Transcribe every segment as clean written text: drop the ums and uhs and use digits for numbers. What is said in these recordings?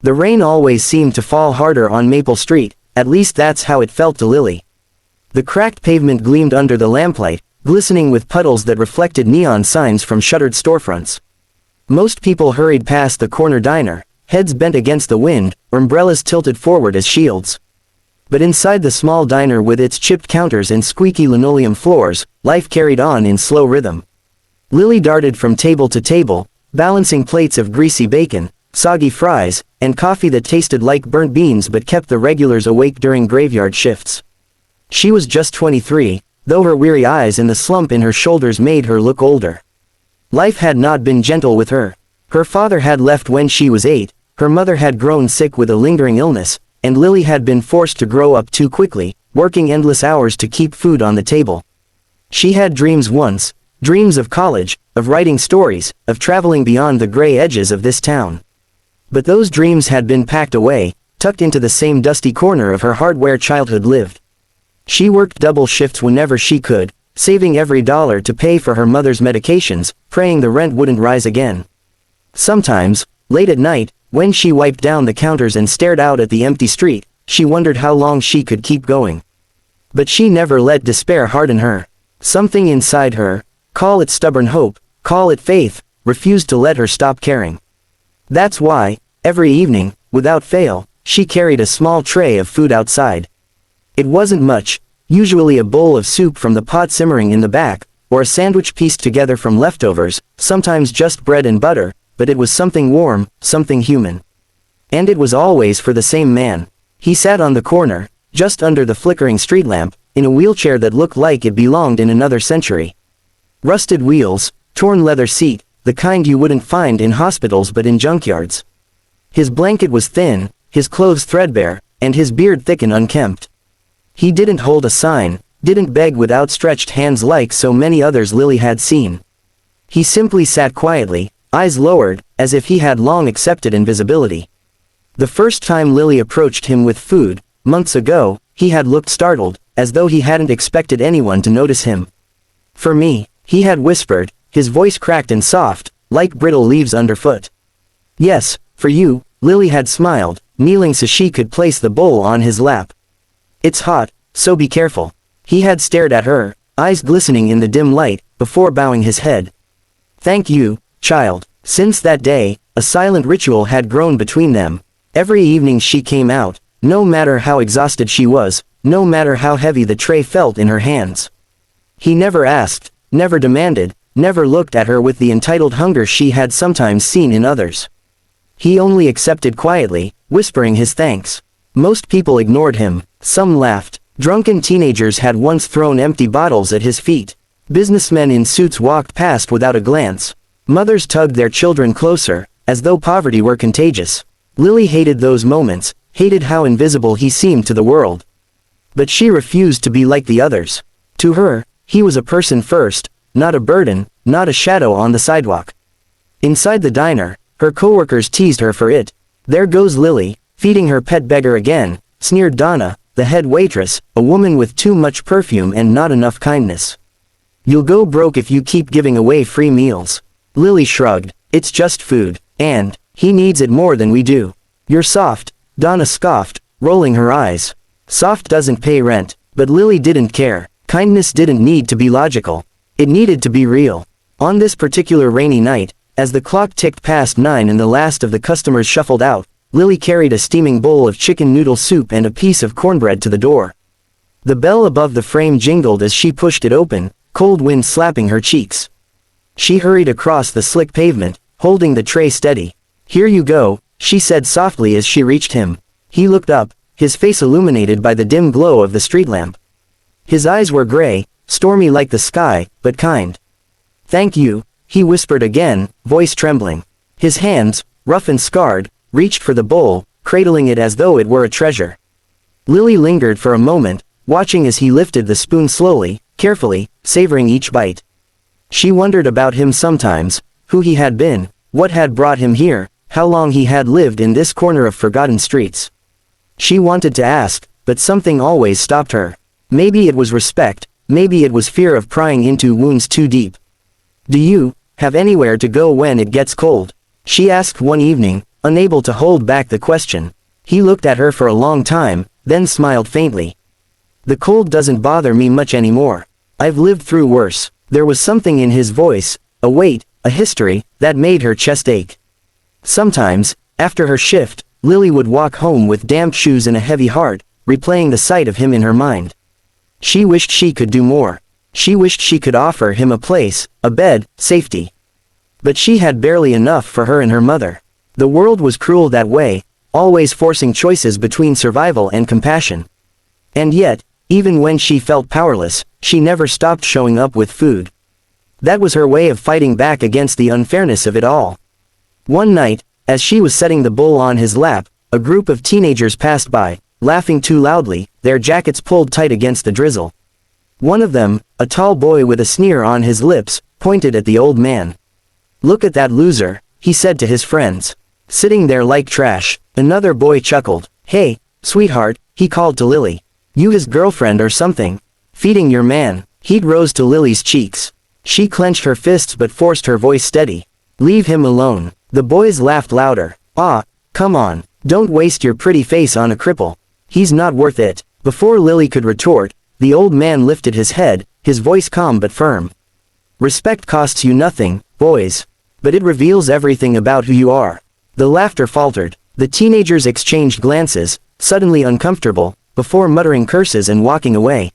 The rain always seemed to fall harder on Maple Street, at least that's how it felt to Lily. The cracked pavement gleamed under the lamplight, glistening with puddles that reflected neon signs from shuttered storefronts. Most people hurried past the corner diner, heads bent against the wind, umbrellas tilted forward as shields. But inside the small diner with its chipped counters and squeaky linoleum floors, life carried on in slow rhythm. Lily darted from table to table, balancing plates of greasy bacon, soggy fries, and coffee that tasted like burnt beans but kept the regulars awake during graveyard shifts. She was just 23, though her weary eyes and the slump in her shoulders made her look older. Life had not been gentle with her. Her father had left when she was 8, her mother had grown sick with a lingering illness, and Lily had been forced to grow up too quickly, working endless hours to keep food on the table. She had dreams once, dreams of college, of writing stories, of traveling beyond the gray edges of this town. But those dreams had been packed away, tucked into the same dusty corner of her heart where childhood lived. She worked double shifts whenever she could, saving every dollar to pay for her mother's medications, praying the rent wouldn't rise again. Sometimes, late at night, when she wiped down the counters and stared out at the empty street, she wondered how long she could keep going. But she never let despair harden her. Something inside her, call it stubborn hope, call it faith, refused to let her stop caring. That's why, every evening, without fail, she carried a small tray of food outside. It wasn't much, usually a bowl of soup from the pot simmering in the back, or a sandwich pieced together from leftovers, sometimes just bread and butter, but it was something warm, something human. And it was always for the same man. He sat on the corner, just under the flickering street lamp, in a wheelchair that looked like it belonged in another century. Rusted wheels, torn leather seat, the kind you wouldn't find in hospitals but in junkyards. His blanket was thin, his clothes threadbare, and his beard thick and unkempt. He didn't hold a sign, didn't beg with outstretched hands like so many others Lily had seen. He simply sat quietly, eyes lowered, as if he had long accepted invisibility. The first time Lily approached him with food, months ago, he had looked startled, as though he hadn't expected anyone to notice him. "For me," he had whispered, his voice cracked and soft, like brittle leaves underfoot. "Yes, for you," Lily had smiled, kneeling so she could place the bowl on his lap. "It's hot, so be careful." He had stared at her, eyes glistening in the dim light, before bowing his head. "Thank you, child." Since that day, a silent ritual had grown between them. Every evening she came out, no matter how exhausted she was, no matter how heavy the tray felt in her hands. He never asked, never demanded, never looked at her with the entitled hunger she had sometimes seen in others. He only accepted quietly, whispering his thanks. Most people ignored him, some laughed. Drunken teenagers had once thrown empty bottles at his feet. Businessmen in suits walked past without a glance. Mothers tugged their children closer, as though poverty were contagious. Lily hated those moments, hated how invisible he seemed to the world. But she refused to be like the others. To her, he was a person first, not a burden, not a shadow on the sidewalk. Inside the diner, her coworkers teased her for it. "There goes Lily, feeding her pet beggar again," sneered Donna, the head waitress, a woman with too much perfume and not enough kindness. "You'll go broke if you keep giving away free meals." Lily shrugged. "It's just food, and he needs it more than we do." "You're soft," Donna scoffed, rolling her eyes. Soft doesn't pay rent, but Lily didn't care. Kindness didn't need to be logical. It needed to be real. On this particular rainy night, as the clock ticked past 9 and the last of the customers shuffled out, Lily carried a steaming bowl of chicken noodle soup and a piece of cornbread to the door. The bell above the frame jingled as she pushed it open, cold wind slapping her cheeks. She hurried across the slick pavement, holding the tray steady. "Here you go," she said softly as she reached him. He looked up, his face illuminated by the dim glow of the street lamp. His eyes were gray, stormy like the sky, but kind. "Thank you," he whispered again, voice trembling. His hands, rough and scarred, reached for the bowl, cradling it as though it were a treasure. Lily lingered for a moment, watching as he lifted the spoon slowly, carefully, savoring each bite. She wondered about him sometimes, who he had been, what had brought him here, how long he had lived in this corner of forgotten streets. She wanted to ask, but something always stopped her. Maybe it was respect, maybe it was fear of prying into wounds too deep. "Do you have anywhere to go when it gets cold?" she asked one evening, unable to hold back the question. He looked at her for a long time, then smiled faintly. The cold doesn't bother me much anymore. I've lived through worse. There was something in his voice, a weight, a history, that made her chest ache. Sometimes, after her shift, Lily would walk home with damp shoes and a heavy heart, replaying the sight of him in her mind. She wished she could do more. She wished she could offer him a place, a bed, safety. But she had barely enough for her and her mother. The world was cruel that way, always forcing choices between survival and compassion. And yet, even when she felt powerless, she never stopped showing up with food. That was her way of fighting back against the unfairness of it all. One night, as she was setting the bowl on his lap, a group of teenagers passed by, laughing too loudly, their jackets pulled tight against the drizzle. One of them, a tall boy with a sneer on his lips, pointed at the old man. "Look at that loser," he said to his friends. "Sitting there like trash." Another boy chuckled. "Hey, sweetheart," he called to Lily. "You his girlfriend or something? Feeding your man." Heat rose to Lily's cheeks. She clenched her fists but forced her voice steady. "Leave him alone." The boys laughed louder. "Ah, come on. Don't waste your pretty face on a cripple. He's not worth it." Before Lily could retort, the old man lifted his head, his voice calm but firm. "Respect costs you nothing, boys. But it reveals everything about who you are." The laughter faltered. The teenagers exchanged glances, suddenly uncomfortable, before muttering curses and walking away.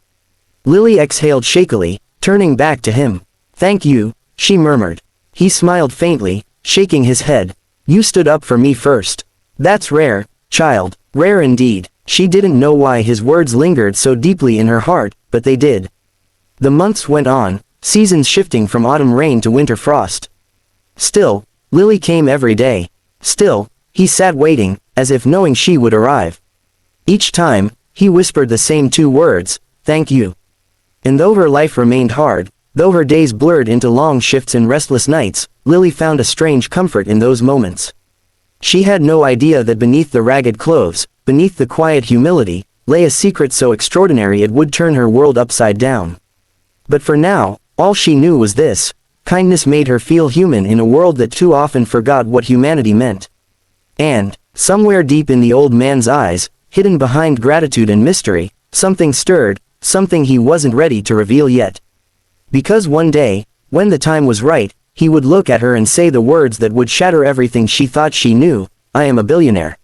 Lily exhaled shakily, turning back to him. "Thank you," she murmured. He smiled faintly, shaking his head. "You stood up for me first. That's rare, child, rare indeed." She didn't know why his words lingered so deeply in her heart, but they did. The months went on, seasons shifting from autumn rain to winter frost. Still, Lily came every day. Still, he sat waiting, as if knowing she would arrive. Each time, he whispered the same two words, "Thank you." And though her life remained hard, though her days blurred into long shifts and restless nights, Lily found a strange comfort in those moments. She had no idea that beneath the ragged clothes, beneath the quiet humility, lay a secret so extraordinary it would turn her world upside down. But for now, all she knew was this: kindness made her feel human in a world that too often forgot what humanity meant. And, somewhere deep in the old man's eyes, hidden behind gratitude and mystery, something stirred, something he wasn't ready to reveal yet. Because one day, when the time was right, he would look at her and say the words that would shatter everything she thought she knew: "I am a billionaire."